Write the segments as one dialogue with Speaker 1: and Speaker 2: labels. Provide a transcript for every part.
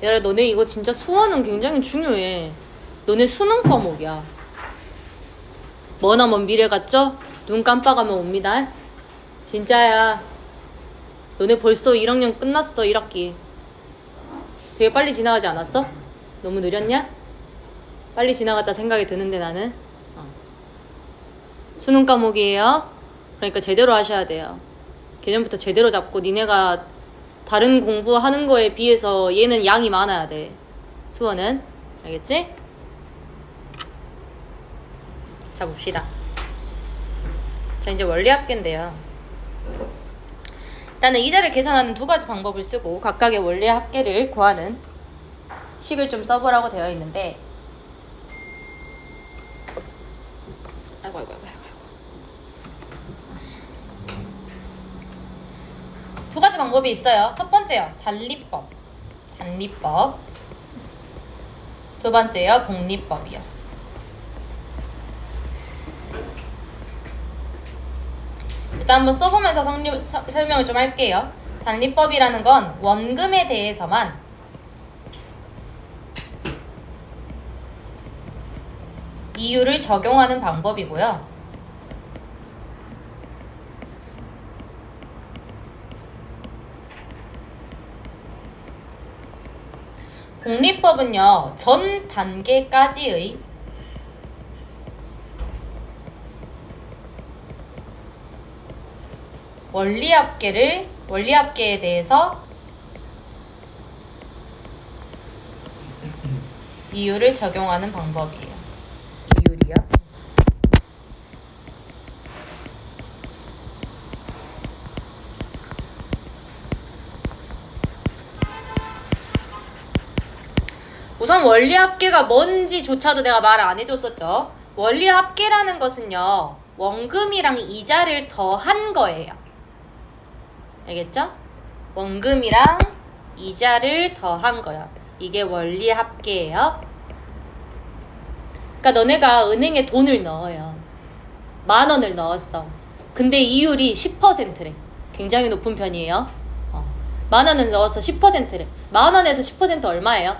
Speaker 1: 얘들아, 너네 이거 진짜 수어는 굉장히 중요해. 너네 수능 과목이야. 머나먼 미래 같죠? 눈 깜빡하면 옵니다. 진짜야. 너네 벌써 1학년 끝났어. 1학기. 되게 빨리 지나가지 않았어? 너무 느렸냐? 빨리 지나갔다 생각이 드는데 나는. 수능 과목이에요. 그러니까 제대로 하셔야 돼요. 개념부터 제대로 잡고 니네가 다른 공부하는 거에 비해서 얘는 양이 많아야 돼. 수어는. 알겠지? 자, 봅시다. 자, 이제 원리합계인데요. 일단은 이자를 계산하는 두 가지 방법을 쓰고 각각의 원리합계를 구하는 식을 좀 써보라고 되어 있는데, 아이고. 두 가지 방법이 있어요. 첫 번째요, 단리법. 두 번째요, 복리법이요. 일단 한번 써보면서 설명을 좀 할게요. 단리법이라는 건 원금에 대해서만 이유를 적용하는 방법이고요. 복리법은요, 전 단계까지의 원리합계에 대해서 이유를 적용하는 방법이에요. 이유리요. 우선 원리합계가 뭔지조차도 내가 말을 안 해줬었죠. 원리합계라는 것은요, 원금이랑 이자를 더한 거예요. 알겠죠? 원금이랑 이자를 더한 거야. 이게 원리합계예요. 그러니까 너네가 은행에 돈을 넣어요. 10,000원을 넣었어. 근데 이율이 10%래. 굉장히 높은 편이에요. 10,000원을 넣어서 10%래. 10,000원에서 10% 얼마예요?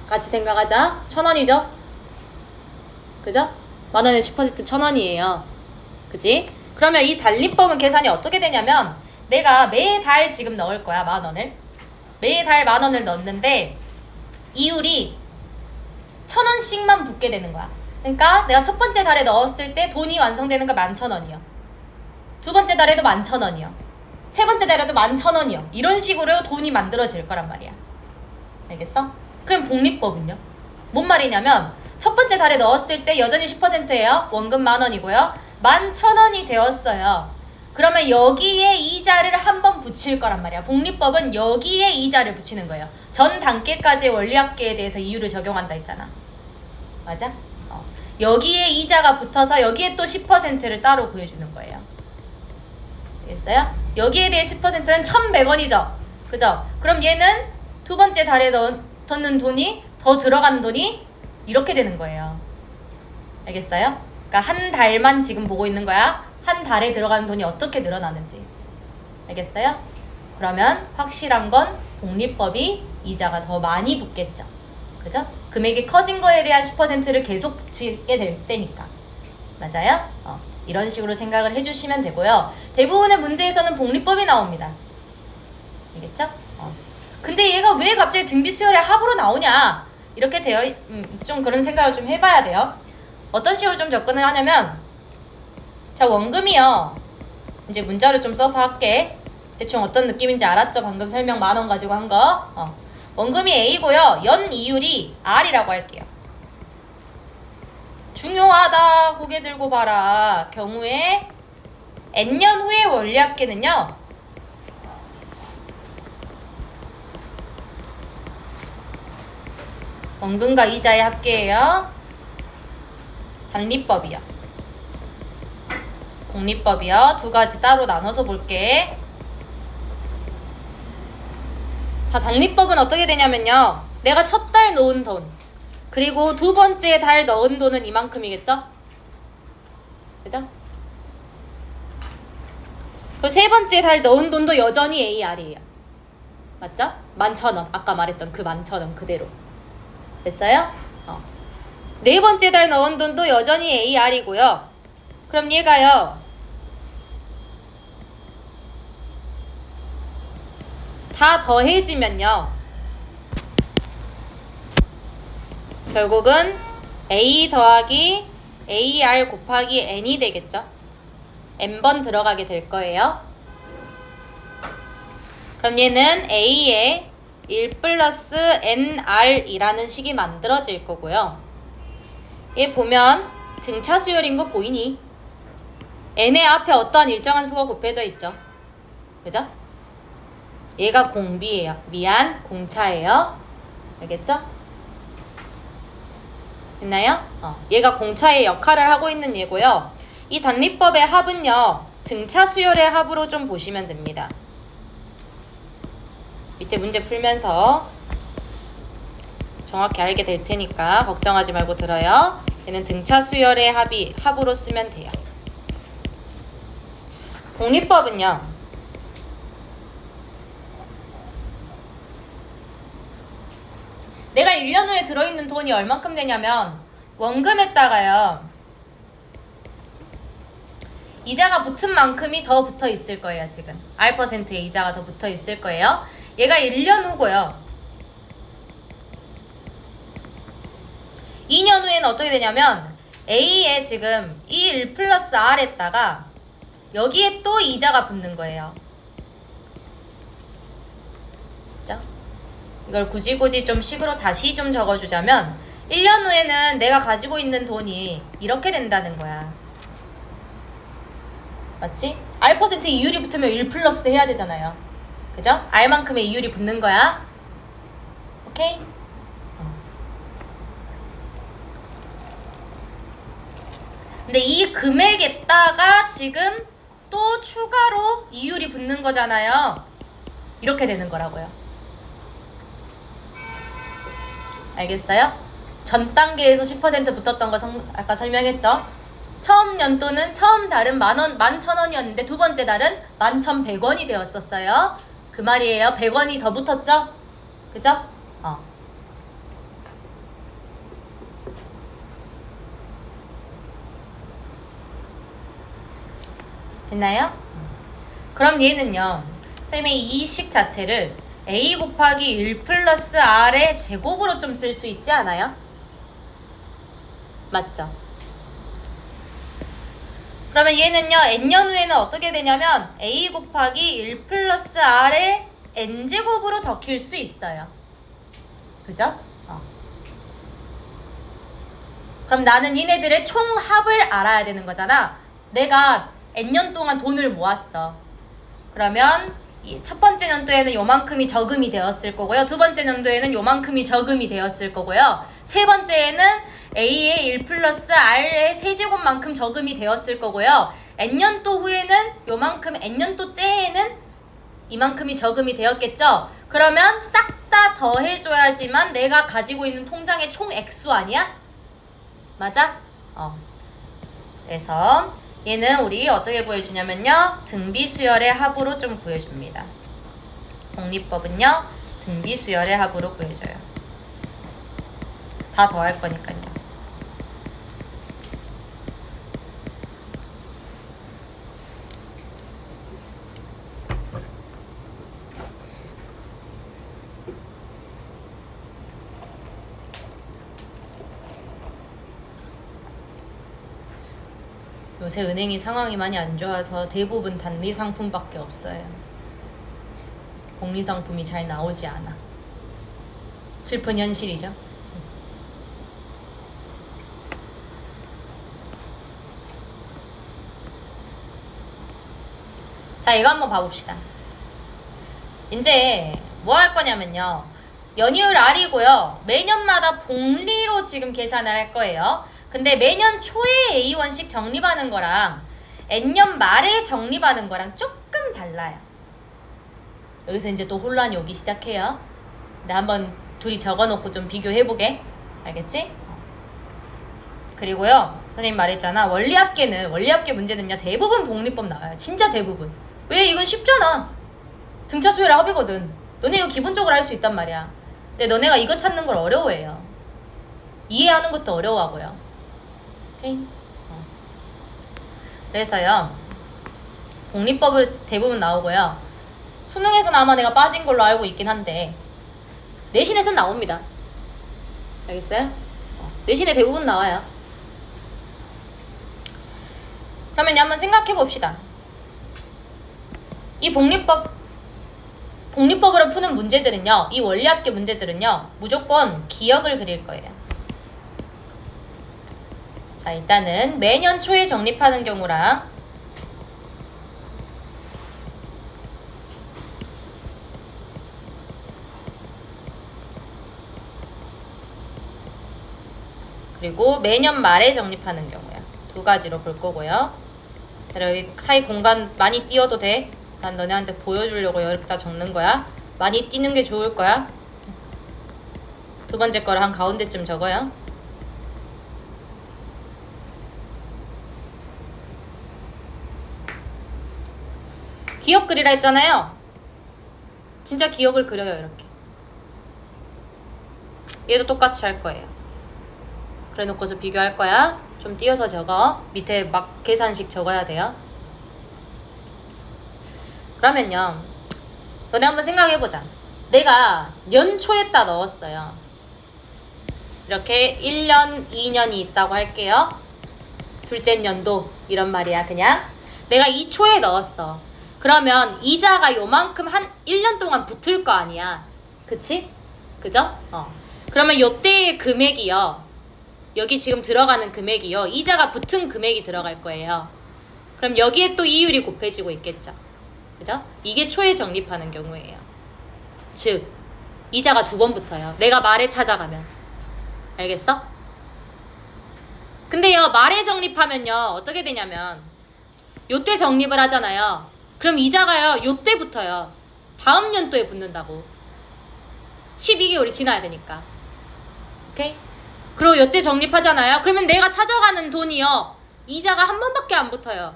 Speaker 1: 같이 생각하자. 1,000원이죠? 그죠? 10,000원에 10% 1,000원이에요. 그치? 그러면 이 단리법은 계산이 어떻게 되냐면, 내가 매달 지금 넣을 거야, 10,000원을. 매달 10,000원을 넣는데 이율이 1,000원씩만 붙게 되는 거야. 그러니까 내가 첫 번째 달에 넣었을 때 돈이 완성되는 거 11,000원이요. 두 번째 달에도 11,000원이요. 세 번째 달에도 11,000원이요. 이런 식으로 돈이 만들어질 거란 말이야. 알겠어? 그럼 복리법은요? 뭔 말이냐면, 첫 번째 달에 넣었을 때 여전히 10%예요. 원금 10,000원이고요. 11,000원이 되었어요. 그러면 여기에 이자를 한번 붙일 거란 말이야. 복리법은 여기에 이자를 붙이는 거예요. 전 단계까지의 원리합계에 대해서 이유를 적용한다 했잖아. 맞아? 여기에 이자가 붙어서 여기에 또 10%를 따로 구해주는 거예요. 알겠어요? 여기에 대해 10%는 1,100원이죠. 그죠? 그럼 얘는 두 번째 달에 넣는 돈이, 더 들어가는 돈이 이렇게 되는 거예요. 알겠어요? 그러니까 한 달만 지금 보고 있는 거야. 한 달에 들어가는 돈이 어떻게 늘어나는지. 알겠어요? 그러면 확실한 건 복리법이 이자가 더 많이 붙겠죠. 그죠? 금액이 커진 거에 대한 10%를 계속 붙이게 될 때니까. 맞아요? 이런 식으로 생각을 해주시면 되고요. 대부분의 문제에서는 복리법이 나옵니다. 알겠죠? 근데 얘가 왜 갑자기 등비수열의 합으로 나오냐? 이렇게 좀 그런 생각을 좀 해봐야 돼요. 어떤 식으로 좀 접근을 하냐면, 자, 원금이요. 이제 문자를 좀 써서 할게. 대충 어떤 느낌인지 알았죠? 방금 설명 10,000원 가지고 한 거. 원금이 A고요. 연 이율이 R이라고 할게요. 중요하다. 고개 들고 봐라. 경우에 N년 후의 원리합계는요, 원금과 이자의 합계예요. 단리법이요. 복리법이요. 두 가지 따로 나눠서 볼게. 자, 단리법은 어떻게 되냐면요, 내가 첫 달 놓은 돈, 그리고 두 번째 달 넣은 돈은 이만큼이겠죠? 그죠? 그리고 세 번째 달 넣은 돈도 여전히 AR이에요. 맞죠? 11,000원. 아까 말했던 그 11,000원 그대로. 됐어요? 네 번째 달 넣은 돈도 여전히 AR이고요. 그럼 얘가요. 다 더해지면요. 결국은 A 더하기 AR 곱하기 N이 되겠죠? N번 들어가게 될 거예요. 그럼 얘는 A에 1 플러스 NR이라는 식이 만들어질 거고요. 얘 보면 등차 수열인 거 보이니? N의 앞에 어떠한 일정한 수가 곱해져 있죠. 그죠? 얘가 공비예요. 미안, 공차예요. 알겠죠? 됐나요? 얘가 공차의 역할을 하고 있는 얘고요. 이 단리법의 합은요. 등차 수열의 합으로 좀 보시면 됩니다. 밑에 문제 풀면서 정확히 알게 될 테니까 걱정하지 말고 들어요. 얘는 등차 수열의 합으로 쓰면 돼요. 공리법은요. 내가 1년 후에 들어있는 돈이 얼만큼 되냐면 원금에다가요. 이자가 붙은 만큼이 더 붙어 있을 거예요. 지금 R%의 이자가 더 붙어 있을 거예요. 얘가 1년 후고요. 2년 후에는 어떻게 되냐면 A에 지금 이 1 플러스 R에다가 여기에 또 이자가 붙는 거예요. 그죠? 이걸 굳이 좀 식으로 다시 좀 적어주자면 1년 후에는 내가 가지고 있는 돈이 이렇게 된다는 거야. 맞지? R% 이율이 붙으면 1 플러스 해야 되잖아요. 그죠? R만큼의 이율이 붙는 거야. 오케이? 근데 이 금액에다가 지금 또 추가로 이율이 붙는 거잖아요. 이렇게 되는 거라고요. 알겠어요? 전 단계에서 10% 붙었던 거 아까 설명했죠? 처음 연도는 처음 달은 11,000원이었는데 두 번째 달은 11,100원이 되었었어요. 그 말이에요. 100원이 더 붙었죠? 그죠? 됐나요? 그럼 얘는요. 선생님이 이 식 자체를 A 곱하기 1 플러스 R의 제곱으로 좀 쓸 수 있지 않아요? 맞죠? 그러면 얘는요. N년 후에는 어떻게 되냐면 A 곱하기 1 플러스 R의 N제곱으로 적힐 수 있어요. 그죠? 그럼 나는 얘네들의 총합을 알아야 되는 거잖아. 내가 N년 동안 돈을 모았어. 그러면 첫 번째 연도에는 요만큼이 저금이 되었을 거고요. 두 번째 연도에는 요만큼이 저금이 되었을 거고요. 세 번째에는 A의 1 플러스 R의 세제곱만큼 저금이 되었을 거고요. N년도 후에는 요만큼, N년도째에는 이만큼이 저금이 되었겠죠? 그러면 싹 다 더해줘야지만 내가 가지고 있는 통장의 총 액수 아니야? 맞아? 그래서 얘는 우리 어떻게 구해주냐면요. 등비수열의 합으로 좀 구해줍니다. 공리법은요. 등비수열의 합으로 구해줘요. 다 더할 거니까요. 요새 은행이 상황이 많이 안 좋아서 대부분 단리 상품밖에 없어요. 공리 상품이 잘 나오지 않아. 슬픈 현실이죠. 자, 이거 한번 봐봅시다. 이제 뭐 할 거냐면요. 연이율 R이고요. 매년마다 복리로 지금 계산을 할 거예요. 근데 매년 초에 A1씩 적립하는 거랑 N년 말에 적립하는 거랑 조금 달라요. 여기서 이제 또 혼란이 오기 시작해요. 근데 한번 둘이 적어놓고 좀 비교해보게. 알겠지? 그리고요. 선생님 말했잖아. 원리합계 문제는요. 대부분 복리법 나와요. 진짜 대부분. 왜? 이건 쉽잖아. 등차 수열의 합이거든. 너네 이거 기본적으로 할 수 있단 말이야. 근데 너네가 이거 찾는 걸 어려워해요. 이해하는 것도 어려워하고요. 오케이? 그래서요, 복리법을 대부분 나오고요. 수능에서는 아마 내가 빠진 걸로 알고 있긴 한데 내신에서는 나옵니다. 알겠어요? 내신에 대부분 나와요. 그러면 한번 생각해 봅시다. 이 복리법으로 푸는 문제들은요, 이 원리합계 문제들은요, 무조건 기억을 그릴 거예요. 자, 일단은 매년 초에 정립하는 경우랑 그리고 매년 말에 정립하는 경우야. 두 가지로 볼 거고요. 여기 사이 공간 많이 띄워도 돼. 난 너네한테 보여주려고 여기다 적는 거야. 많이 띄는 게 좋을 거야. 두 번째 거를 한 가운데쯤 적어요. 기억 그리라 했잖아요. 진짜 기억을 그려요. 이렇게. 얘도 똑같이 할 거예요. 그래 놓고서 비교할 거야. 좀 띄어서 적어. 밑에 막 계산식 적어야 돼요. 그러면요, 너네 한번 생각해보자. 내가 연초에다 넣었어요. 이렇게 1년, 2년이 있다고 할게요. 둘째 연도 이런 말이야. 그냥 내가 이 초에 넣었어. 그러면 이자가 요만큼 한 1년 동안 붙을 거 아니야. 그치? 그죠? 그러면 요때의 금액이요, 여기 지금 들어가는 금액이요, 이자가 붙은 금액이 들어갈 거예요. 그럼 여기에 또 이율이 곱해지고 있겠죠. 그죠? 이게 초에 적립하는 경우예요. 즉 이자가 두 번 붙어요. 내가 말에 찾아가면. 알겠어? 근데요, 말에 적립하면요 어떻게 되냐면 요때 적립을 하잖아요. 그럼 이자가요 요때 붙어요. 다음 연도에 붙는다고. 12개월이 지나야 되니까. 오케이? 그리고 요때 적립하잖아요. 그러면 내가 찾아가는 돈이요, 이자가 한 번밖에 안 붙어요.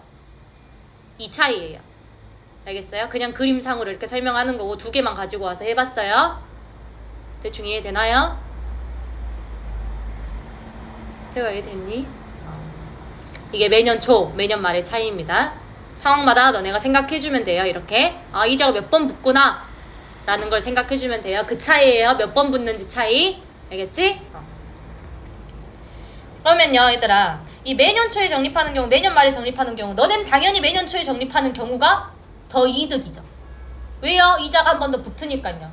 Speaker 1: 이 차이예요. 알겠어요? 그냥 그림상으로 이렇게 설명하는 거고, 두 개만 가지고 와서 해봤어요. 대충 이해되나요? 태호야, 이해됐니? 이게 매년 초, 매년 말의 차이입니다. 상황마다 너네가 생각해주면 돼요. 이렇게 이자가 몇 번 붙구나 라는 걸 생각해주면 돼요. 그 차이예요. 몇 번 붙는지 차이. 알겠지? 그러면요 얘들아, 이 매년 초에 적립하는 경우, 매년 말에 적립하는 경우, 너넨 당연히 매년 초에 적립하는 경우가 더 이득이죠. 왜요? 이자가 한 번 더 붙으니까요.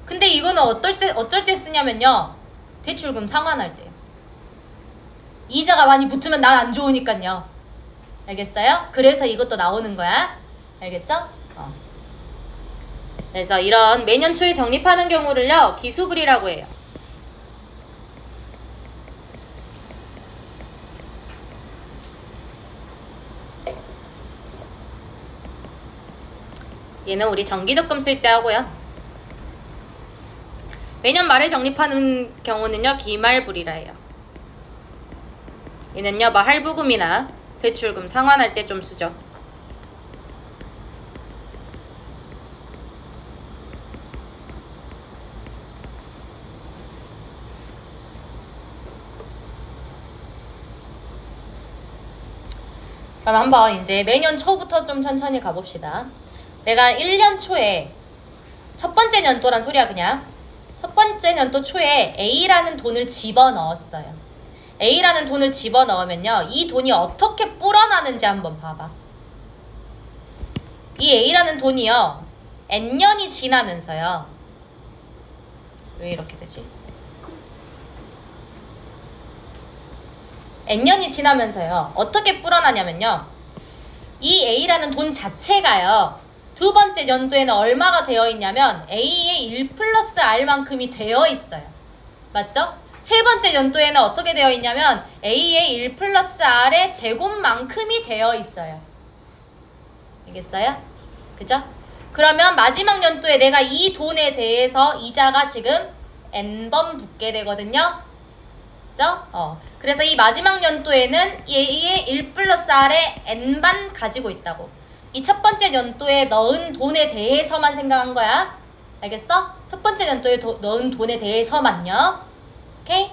Speaker 1: 근데 이거는 어쩔 때 쓰냐면요, 대출금 상환할 때요. 이자가 많이 붙으면 난 안 좋으니까요. 알겠어요? 그래서 이것도 나오는 거야. 알겠죠? 그래서 이런 매년 초에 적립하는 경우를요, 기수불이라고 해요. 얘는 우리 정기적금 쓸 때 하고요. 매년 말에 적립하는 경우는요, 기말불이라 해요. 얘는요, 할부금이나 대출금 상환할 때 좀 쓰죠. 그럼 한번 이제 매년 초부터 좀 천천히 가봅시다. 내가 1년 초에, 첫 번째 연도란 소리야 그냥. 첫 번째 연도 초에 A라는 돈을 집어넣었어요. A라는 돈을 집어넣으면요, 이 돈이 어떻게 불어나는지 한번 봐봐. 이 A라는 돈이요, N년이 지나면서요, 왜 이렇게 되지? N년이 지나면서요, 어떻게 불어나냐면요, 이 A라는 돈 자체가요, 두 번째 연도에는 얼마가 되어 있냐면 A의 1 플러스 R만큼이 되어 있어요. 맞죠? 세 번째 연도에는 어떻게 되어 있냐면 A의 1 플러스 R의 제곱만큼이 되어 있어요. 알겠어요? 그죠? 그러면 마지막 연도에 내가 이 돈에 대해서 이자가 지금 N번 붙게 되거든요. 그죠? 그래서 이 마지막 연도에는 A의 1 플러스 R의 N반 가지고 있다고. 이 첫 번째 연도에 넣은 돈에 대해서만 생각한 거야. 알겠어? 첫 번째 연도에 넣은 돈에 대해서만요. 오케이?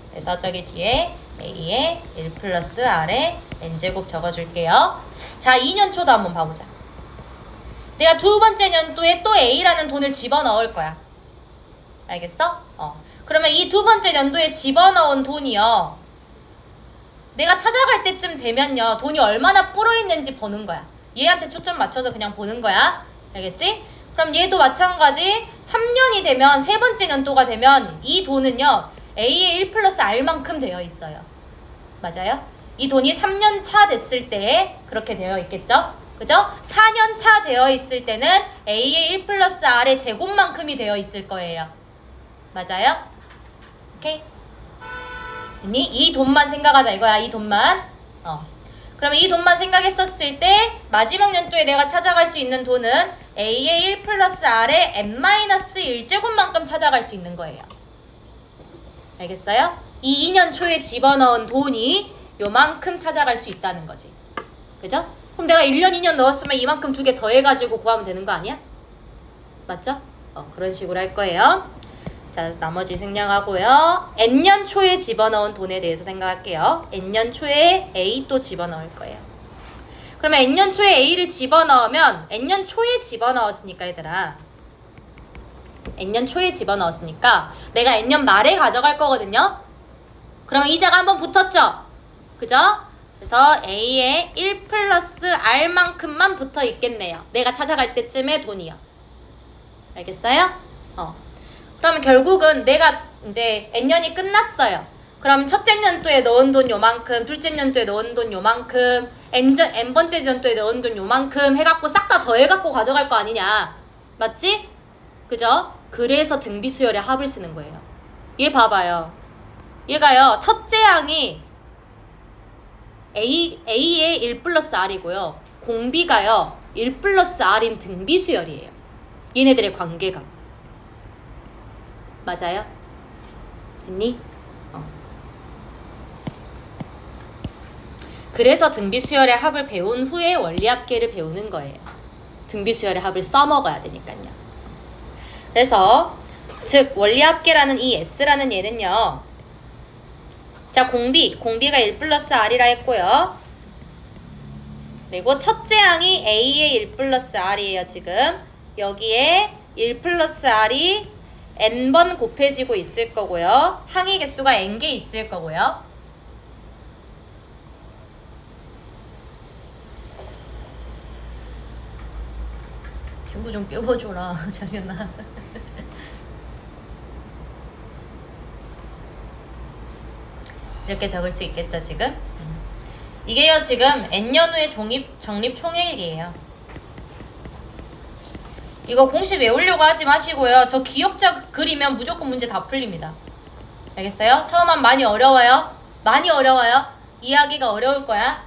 Speaker 1: 그래서 저기 뒤에 A에 1 플러스 R에 N제곱 적어줄게요. 자, 2년 초도 한번 봐보자. 내가 두 번째 연도에 또 A라는 돈을 집어넣을 거야. 알겠어? 그러면 이 두 번째 연도에 집어넣은 돈이요. 내가 찾아갈 때쯤 되면요. 돈이 얼마나 불어있는지 보는 거야. 얘한테 초점 맞춰서 그냥 보는 거야. 알겠지? 그럼 얘도 마찬가지 3년이 되면 세 번째 연도가 되면 이 돈은요. A의 1 플러스 R만큼 되어 있어요. 맞아요? 이 돈이 3년 차 됐을 때 그렇게 되어 있겠죠? 그죠? 4년 차 되어 있을 때는 A의 1 플러스 R의 제곱만큼이 되어 있을 거예요. 맞아요? 오케이? 이 돈만 생각하자 이거야. 이 돈만. 그러면 이 돈만 생각했었을 때 마지막 연도에 내가 찾아갈 수 있는 돈은 A의 1 플러스 R의 n-1제곱만큼 찾아갈 수 있는 거예요. 알겠어요? 이 2년 초에 집어넣은 돈이 요만큼 찾아갈 수 있다는 거지. 그죠? 그럼 내가 1년, 2년 넣었으면 이만큼 두 개 더해가지고 구하면 되는 거 아니야? 맞죠? 그런 식으로 할 거예요. 자, 나머지 생략하고요. N년 초에 집어넣은 돈에 대해서 생각할게요. N년 초에 A 또 집어넣을 거예요. 그러면 N년 초에 A를 집어넣으면 N년 초에 집어넣었으니까 얘들아. N년 초에 집어넣었으니까 내가 N년 말에 가져갈 거거든요. 그러면 이자가 한번 붙었죠? 그죠? 그래서 A에 1 플러스 R만큼만 붙어 있겠네요. 내가 찾아갈 때쯤의 돈이요. 알겠어요? 그러면 결국은 내가 이제 N년이 끝났어요. 그럼 첫째 연도에 넣은 돈 요만큼, 둘째 연도에 넣은 돈 요만큼, N번째 연도에 넣은 돈 요만큼 해갖고 싹 다 더해갖고 가져갈 거 아니냐. 맞지? 그죠? 그래서 등비수열의 합을 쓰는 거예요. 얘 봐봐요. 얘가요, 첫째 항이 A의 1 플러스 R이고요. 공비가요, 1 플러스 R인 등비수열이에요. 얘네들의 관계가. 맞아요? 됐니? 그래서 등비수열의 합을 배운 후에 원리합계를 배우는 거예요. 등비수열의 합을 써먹어야 되니까요. 그래서 즉 원리합계라는 이 S라는 얘는요. 자, 공비가 1 플러스 R이라 했고요. 그리고 첫째 항이 A의 1 플러스 R이에요. 지금 여기에 1 플러스 R이 n번 곱해지고 있을 거고요. 항의 개수가 n개 있을 거고요. 친구 좀 껴봐줘라, 장현아. 이렇게 적을 수 있겠죠, 지금? 이게요, 지금 n년 후의 적립 총액이에요. 이거 공식 외우려고 하지 마시고요. 저 기억자 그리면 무조건 문제 다 풀립니다. 알겠어요? 처음엔 많이 어려워요. 많이 어려워요. 이해하기가 어려울 거야.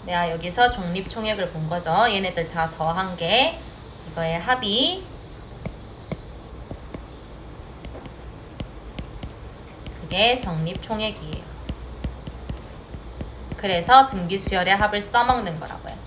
Speaker 1: 내가 여기서 적립총액을 본 거죠. 얘네들 다 더한 게 이거의 합이 그게 적립총액이에요. 그래서 등비수열의 합을 써먹는 거라고요.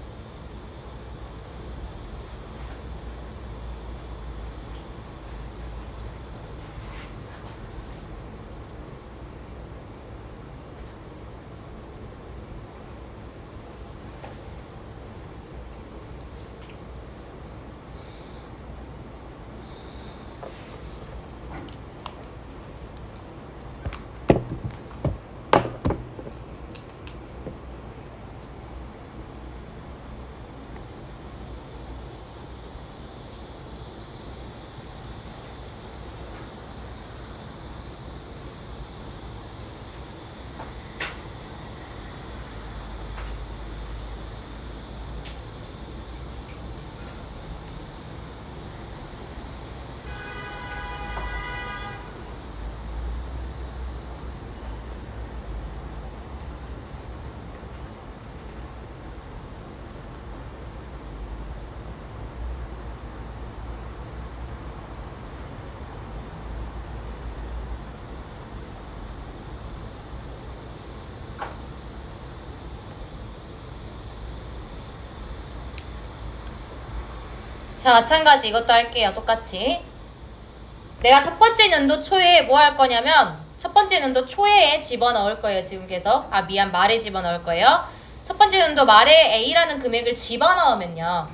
Speaker 1: 자, 마찬가지 이것도 할게요. 똑같이. 내가 첫 번째 연도 초에 뭐 할 거냐면 첫 번째 연도 초에 집어넣을 거예요. 지금 계속. 말에 집어넣을 거예요. 첫 번째 연도 말에 A라는 금액을 집어넣으면요.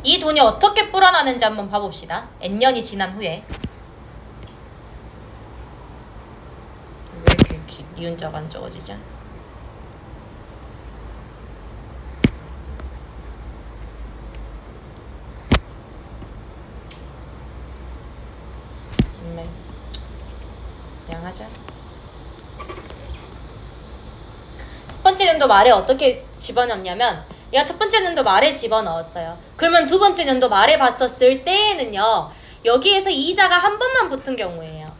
Speaker 1: 이 돈이 어떻게 불어나는지 한번 봐봅시다. N년이 지난 후에. 왜 이렇게 니은자가 안 적어지죠? 그냥 하자. 첫 번째 연도 말에 어떻게 집어넣냐면 얘가 첫 번째 연도 말에 집어넣었어요. 그러면 두 번째 연도 말에 봤었을 때에는요. 여기에서 이자가 한 번만 붙은 경우예요.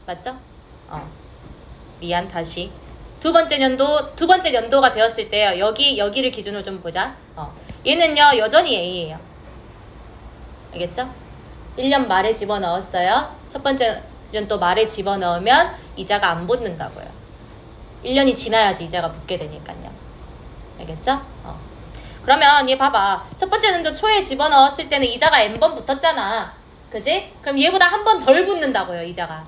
Speaker 1: 맞죠? 미안 다시. 두 번째 연도가 되었을 때요. 여기를 기준으로 좀 보자. 얘는요. 여전히 A예요. 알겠죠? 1년 말에 집어넣었어요. 첫 번째 연도 말에 집어넣으면 이자가 안 붙는다고요. 1년이 지나야지 이자가 붙게 되니까요. 알겠죠? 그러면 얘 봐봐. 첫 번째 연도 초에 집어넣었을 때는 이자가 N번 붙었잖아. 그지? 그럼 얘보다 한 번 덜 붙는다고요. 이자가.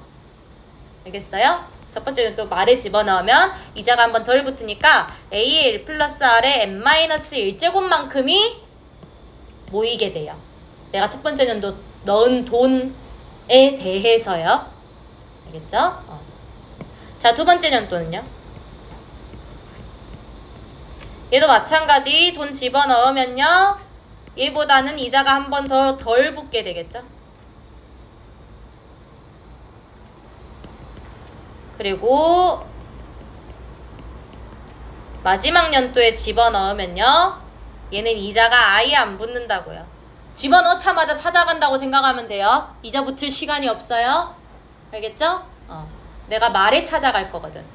Speaker 1: 알겠어요? 첫 번째 연도 말에 집어넣으면 이자가 한 번 덜 붙으니까 A의 1 플러스 R의 N-1제곱만큼이 모이게 돼요. 내가 첫 번째 연도 넣은 돈에 대해서요. 알겠죠? 자, 두 번째 연도는요. 얘도 마찬가지 돈 집어넣으면요. 얘보다는 이자가 한 번 덜 붙게 되겠죠? 그리고 마지막 연도에 집어넣으면요. 얘는 이자가 아예 안 붙는다고요. 집어넣자마자 찾아간다고 생각하면 돼요. 이자 붙을 시간이 없어요. 알겠죠? 내가 말에 찾아갈 거거든.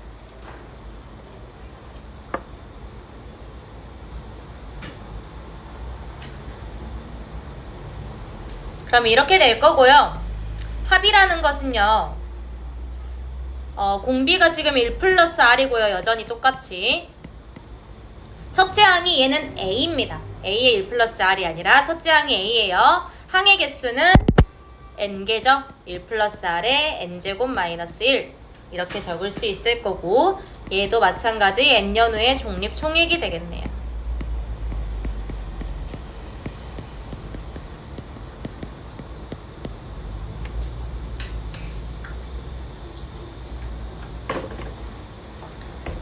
Speaker 1: 그럼 이렇게 될 거고요. 합이라는 것은요. 공비가 지금 1 플러스 R이고요. 여전히 똑같이. 첫째 항이 얘는 A입니다. A의 1 플러스 R이 아니라 첫째 항이 A예요. 항의 개수는 N개죠. 1 플러스 R의 N제곱 마이너스 1 이렇게 적을 수 있을 거고 얘도 마찬가지 N년 후의 종립 총액이 되겠네요.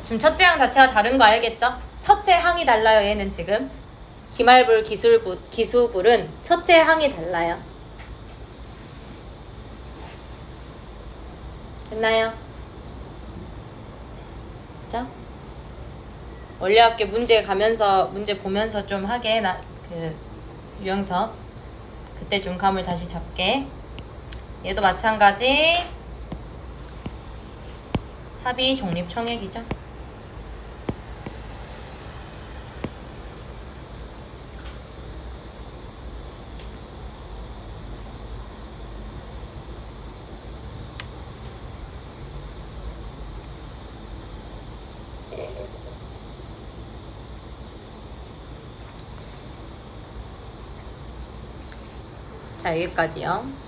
Speaker 1: 지금 첫째 항 자체가 다른 거 알겠죠? 첫째 항이 달라요. 얘는 지금 기말불 기수불은 첫째 항이 달라요. 됐나요? 자, 원래학교 문제 보면서 좀 하게 유형서 그때 좀 감을 다시 잡게. 얘도 마찬가지 합의 종립 총액이죠. 자, 여기까지요.